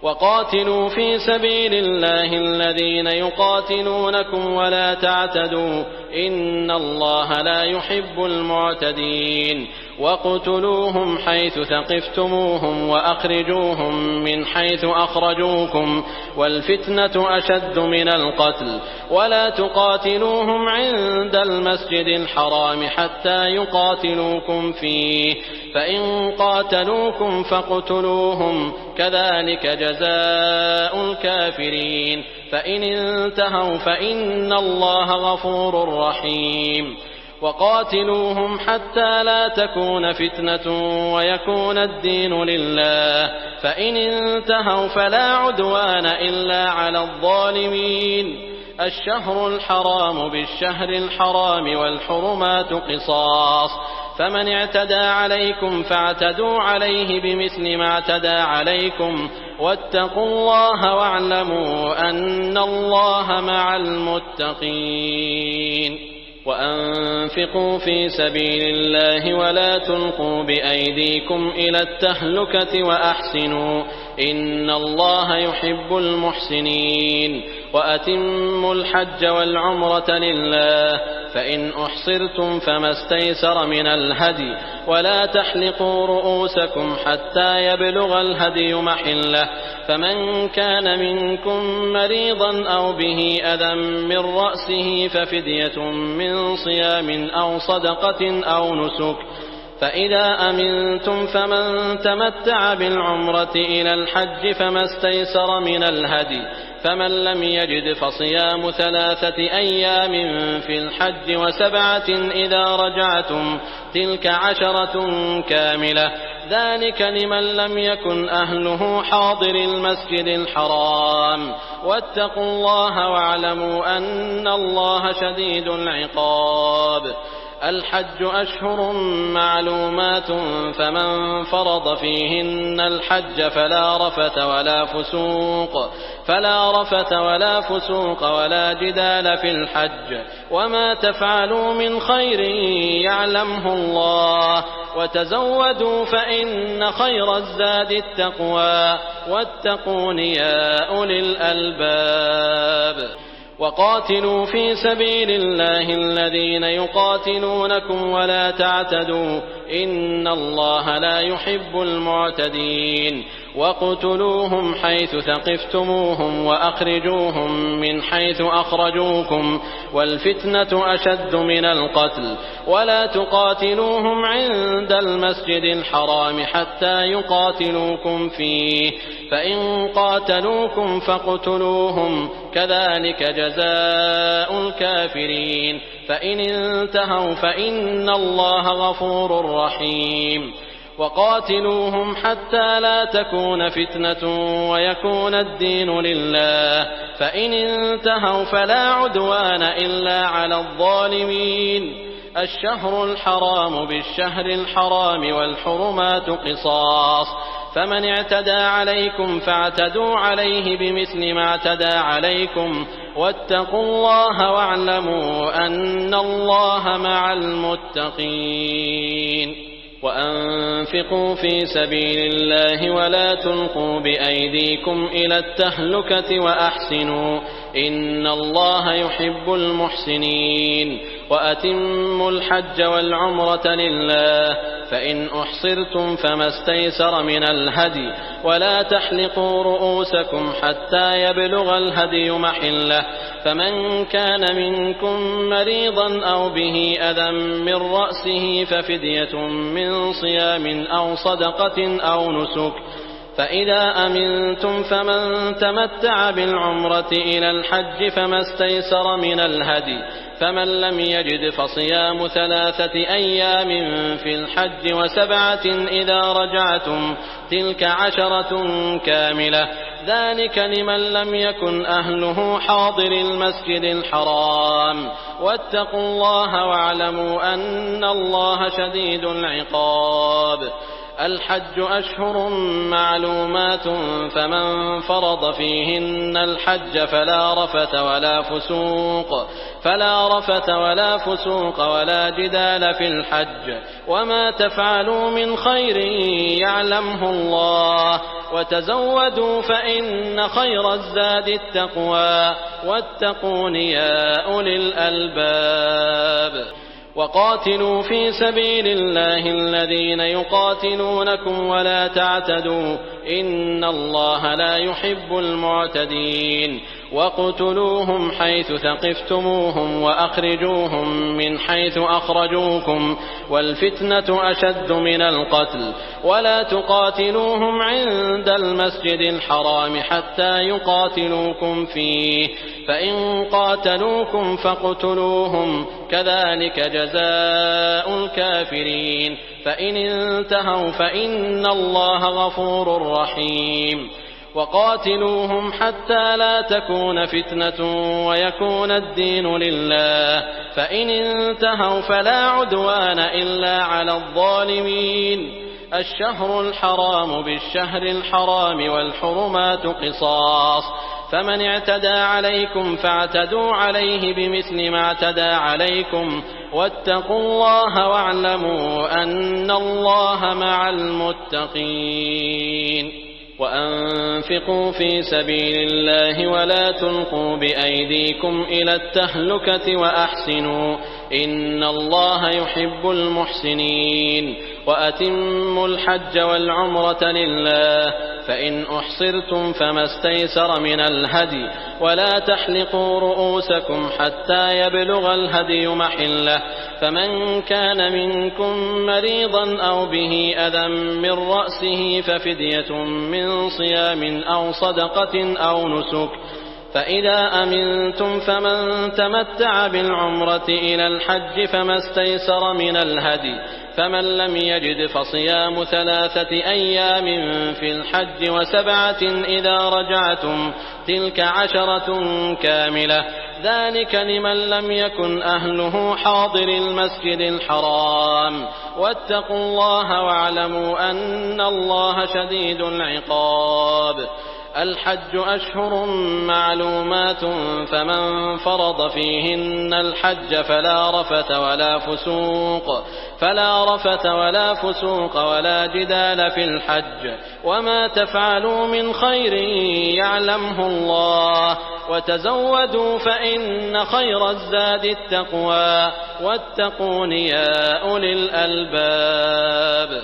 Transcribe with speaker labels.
Speaker 1: وقاتلوا في سبيل الله الذين يقاتلونكم ولا تعتدوا إن الله لا يحب المعتدين واقتلوهم حيث ثقفتموهم وأخرجوهم من حيث أخرجوكم والفتنة أشد من القتل ولا تقاتلوهم عند المسجد الحرام حتى يقاتلوكم فيه فإن قاتلوكم فاقتلوهم كذلك جزاء الكافرين فإن انتهوا فإن الله غفور رحيم وقاتلوهم حتى لا تكون فتنة ويكون الدين لله فإن انتهوا فلا عدوان إلا على الظالمين الشهر الحرام بالشهر الحرام والحرمات قصاص فمن اعتدى عليكم فاعتدوا عليه بمثل ما اعتدى عليكم واتقوا الله واعلموا أن الله مع المتقين وأنفقوا في سبيل الله ولا تلقوا بأيديكم إلى التهلكة وأحسنوا إن الله يحب المحسنين وأتموا الحج والعمرة لله فإن أحصرتم فما استيسر من الهدي ولا تحلقوا رؤوسكم حتى يبلغ الهدي محله فمن كان منكم مريضا أو به أذى من رأسه ففدية من صيام أو صدقة أو نسك فإذا أمنتم فمن تمتع بالعمرة إلى الحج فما استيسر من الهدي فمن لم يجد فصيام 3 أيام في الحج و7 إذا رجعتم تلك 10 كاملة ذلك لمن لم يكن أهله حاضر المسجد الحرام واتقوا الله واعلموا أن الله شديد العقاب الحج أشهر معلومات فمن فرض فيهن الحج فلا رفث ولا فسوق ولا جدال في الحج وما تفعلوا من خير يعلمه الله وتزودوا فإن خير الزاد التقوى واتقون يا أولي الألباب وقاتلوا في سبيل الله الذين يقاتلونكم ولا تعتدوا إن الله لا يحب المعتدين واقتلوهم حيث ثقفتموهم وأخرجوهم من حيث أخرجوكم والفتنة أشد من القتل ولا تقاتلوهم عند المسجد الحرام حتى يقاتلوكم فيه فإن قاتلوكم فاقتلوهم كذلك جزاء الكافرين فإن انتهوا فإن الله غفور رحيم وقاتلوهم حتى لا تكون فتنة ويكون الدين لله فإن انتهوا فلا عدوان إلا على الظالمين الشهر الحرام بالشهر الحرام والحرمات قصاص فمن اعتدى عليكم فاعتدوا عليه بمثل ما اعتدى عليكم واتقوا الله واعلموا أن الله مع المتقين وأنفقوا في سبيل الله ولا تلقوا بأيديكم إلى التهلكة وأحسنوا إن الله يحب المحسنين وأتموا الحج والعمرة لله فإن أحصرتم فما استيسر من الهدي ولا تحلقوا رؤوسكم حتى يبلغ الهدي محله فمن كان منكم مريضا أو به أذى من رأسه ففدية من صيام أو صدقة أو نسك فإذا أمنتم فمن تمتع بالعمرة إلى الحج فما استيسر من الهدي فمن لم يجد فصيام 3 أيام في الحج و7 إذا رجعتم تلك 10 كاملة ذلك لمن لم يكن أهله حاضر المسجد الحرام واتقوا الله واعلموا أن الله شديد العقاب الحج أشهر معلومات فمن فرض فيهن الحج فلا رفث ولا فسوق ولا جدال في الحج وما تفعلوا من خير يعلمه الله وتزودوا فإن خير الزاد التقوى واتقون يا أولي الألباب وقاتلوا في سبيل الله الذين يقاتلونكم ولا تعتدوا إن الله لا يحب المعتدين واقتلوهم حيث ثقفتموهم وأخرجوهم من حيث أخرجوكم والفتنة أشد من القتل ولا تقاتلوهم عند المسجد الحرام حتى يقاتلوكم فيه فإن قاتلوكم فاقتلوهم كذلك جزاء الكافرين فإن انتهوا فإن الله غفور رحيم وقاتلوهم حتى لا تكون فتنة ويكون الدين لله فإن انتهوا فلا عدوان إلا على الظالمين الشهر الحرام بالشهر الحرام والحرمات قصاص فمن اعتدى عليكم فاعتدوا عليه بمثل ما اعتدى عليكم واتقوا الله واعلموا أن الله مع المتقين وأنفقوا في سبيل الله ولا تلقوا بأيديكم إلى التهلكة وأحسنوا إن الله يحب المحسنين وأتموا الحج والعمرة لله فإن أحصرتم فما استيسر من الهدي ولا تحلقوا رؤوسكم حتى يبلغ الهدي محله فمن كان منكم مريضا أو به أذى من رأسه ففدية من صيام أو صدقة أو نسك فإذا أمنتم فمن تمتع بالعمرة إلى الحج فما استيسر من الهدي فمن لم يجد فصيام 3 أيام في الحج و7 إذا رجعتم تلك 10 كاملة ذلك لمن لم يكن أهله حاضر المسجد الحرام واتقوا الله واعلموا أن الله شديد العقاب الحج أشهر معلومات فمن فرض فيهن الحج فلا رفث ولا فسوق ولا جدال في الحج وما تفعلوا من خير يعلمه الله وتزودوا فإن خير الزاد التقوى واتقون يا أولي الألباب